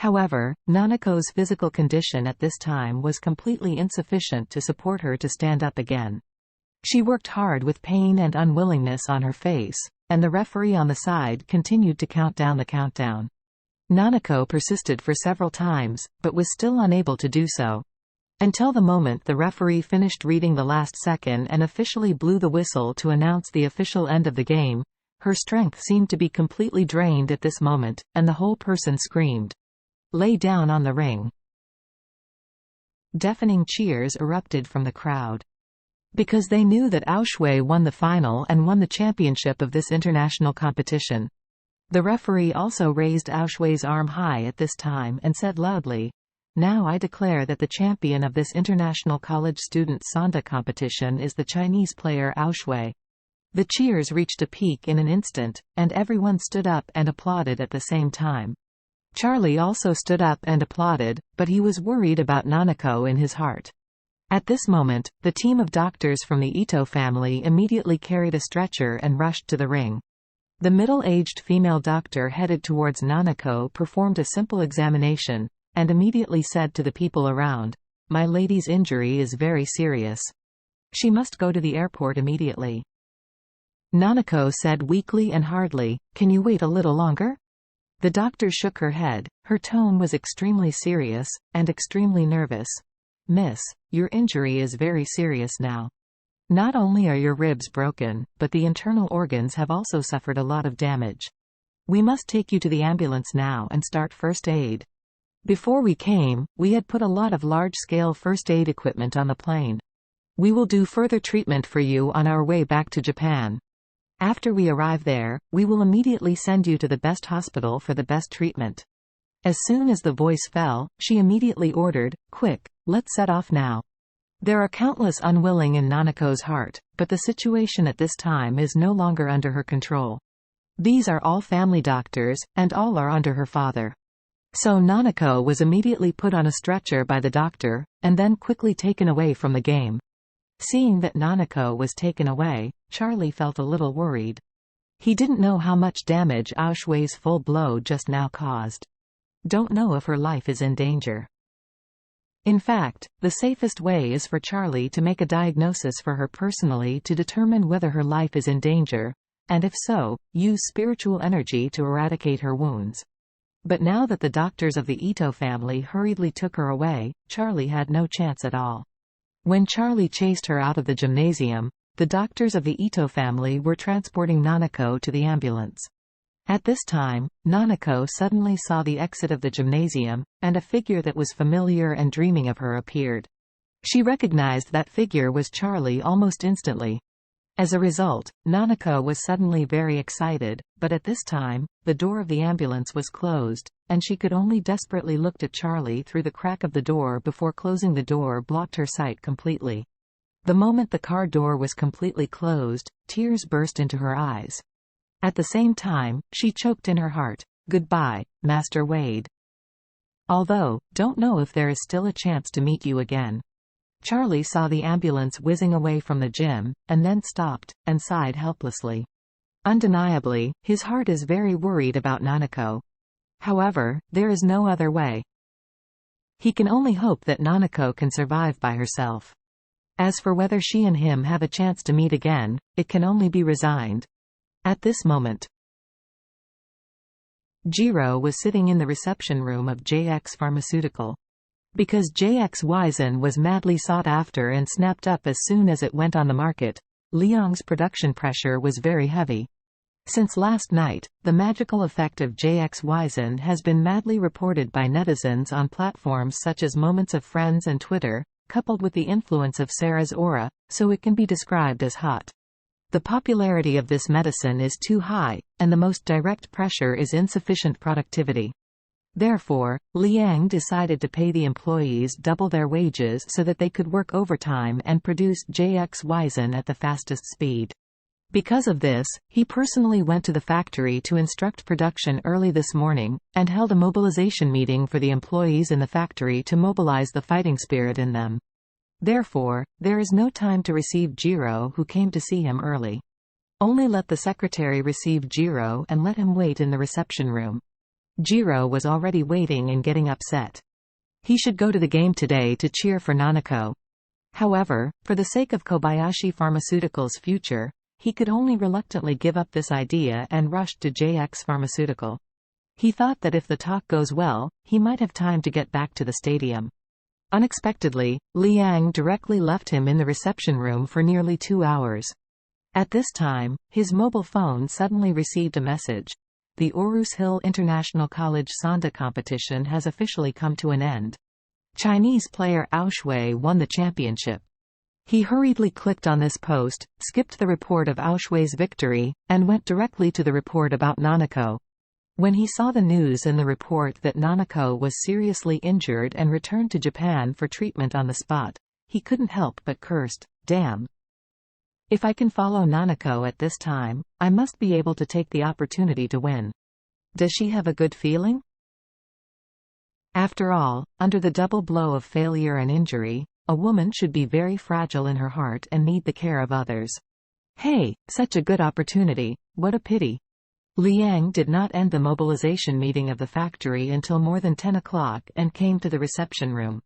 However, Nanako's physical condition at this time was completely insufficient to support her to stand up again. She worked hard with pain and unwillingness on her face, and the referee on the side continued to count down the countdown. Nanako persisted for several times, but was still unable to do so. Until the moment the referee finished reading the last second and officially blew the whistle to announce the official end of the game. Her strength seemed to be completely drained at this moment, and the whole person screamed, "Lay down on the ring." Deafening cheers erupted from the crowd. Because they knew that Aoshue won the final and won the championship of this international competition. The referee also raised Aoshue's arm high at this time and said loudly, "Now I declare that the champion of this international college student Sanda competition is the Chinese player Aoshue." The cheers reached a peak in an instant, and everyone stood up and applauded at the same time. Charlie also stood up and applauded, but he was worried about Nanako in his heart. At this moment, the team of doctors from the Ito family immediately carried a stretcher and rushed to the ring. The middle-aged female doctor headed towards Nanako performed a simple examination, and immediately said to the people around, "My lady's injury is very serious. She must go to the airport immediately." Nanako said weakly and hardly, "Can you wait a little longer?" The doctor shook her head. Her tone was extremely serious, and extremely nervous. "Miss, your injury is very serious now. Not only are your ribs broken, but the internal organs have also suffered a lot of damage. We must take you to the ambulance now and start first aid. Before we came, we had put a lot of large-scale first aid equipment on the plane. We will do further treatment for you on our way back to Japan. After we arrive there, we will immediately send you to the best hospital for the best treatment." As soon as the voice fell, she immediately ordered, "Quick, let's set off now." There are countless unwilling in Nanako's heart, but the situation at this time is no longer under her control. These are all family doctors, and all are under her father. So Nanako was immediately put on a stretcher by the doctor, and then quickly taken away from the game. Seeing that Nanako was taken away, Charlie felt a little worried. He didn't know how much damage Aoshue's full blow just now caused. Don't know if her life is in danger. In fact, the safest way is for Charlie to make a diagnosis for her personally to determine whether her life is in danger, and if so, use spiritual energy to eradicate her wounds. But now that the doctors of the Ito family hurriedly took her away, Charlie had no chance at all. When Charlie chased her out of the gymnasium, the doctors of the Ito family were transporting Nanako to the ambulance. At this time, Nanako suddenly saw the exit of the gymnasium, and a figure that was familiar and dreaming of her appeared. She recognized that figure was Charlie almost instantly. As a result, Nanako was suddenly very excited, but at this time, the door of the ambulance was closed, and she could only desperately look at Charlie through the crack of the door before closing the door blocked her sight completely. The moment the car door was completely closed, tears burst into her eyes. At the same time, she choked in her heart, "Goodbye, Master Wade. Although, don't know if there is still a chance to meet you again." Charlie saw the ambulance whizzing away from the gym, and then stopped, and sighed helplessly. Undeniably, his heart is very worried about Nanako. However, there is no other way. He can only hope that Nanako can survive by herself. As for whether she and him have a chance to meet again, it can only be resigned. At this moment, Jiro was sitting in the reception room of JX Pharmaceutical. Because JX Wizen was madly sought after and snapped up as soon as it went on the market, Liang's production pressure was very heavy. Since last night, the magical effect of JX Wizen has been madly reported by netizens on platforms such as Moments of Friends and Twitter, coupled with the influence of Sarah's aura, so it can be described as hot. The popularity of this medicine is too high, and the most direct pressure is insufficient productivity. Therefore, Liang decided to pay the employees double their wages so that they could work overtime and produce JX Wizen at the fastest speed. Because of this, he personally went to the factory to instruct production early this morning, and held a mobilization meeting for the employees in the factory to mobilize the fighting spirit in them. Therefore, there is no time to receive Jiro, who came to see him early. Only let the secretary receive Jiro and let him wait in the reception room. Jiro was already waiting and getting upset. He should go to the game today to cheer for Nanako. However, for the sake of Kobayashi Pharmaceutical's future, he could only reluctantly give up this idea and rushed to JX Pharmaceutical. He thought that if the talk goes well, he might have time to get back to the stadium. Unexpectedly, Liang directly left him in the reception room for nearly 2 hours. At this time, his mobile phone suddenly received a message. The Aarhus Hill International College Sonda competition has officially come to an end. Chinese player Ao Shui won the championship. He hurriedly clicked on this post, skipped the report of Ao Shui's victory, and went directly to the report about Nanako. When he saw the news in the report that Nanako was seriously injured and returned to Japan for treatment on the spot, he couldn't help but cursed, "Damn. If I can follow Nanako at this time, I must be able to take the opportunity to win. Does she have a good feeling?" After all, under the double blow of failure and injury, a woman should be very fragile in her heart and need the care of others. Hey, such a good opportunity, what a pity. Liang did not end the mobilization meeting of the factory until more than 10 o'clock and came to the reception room.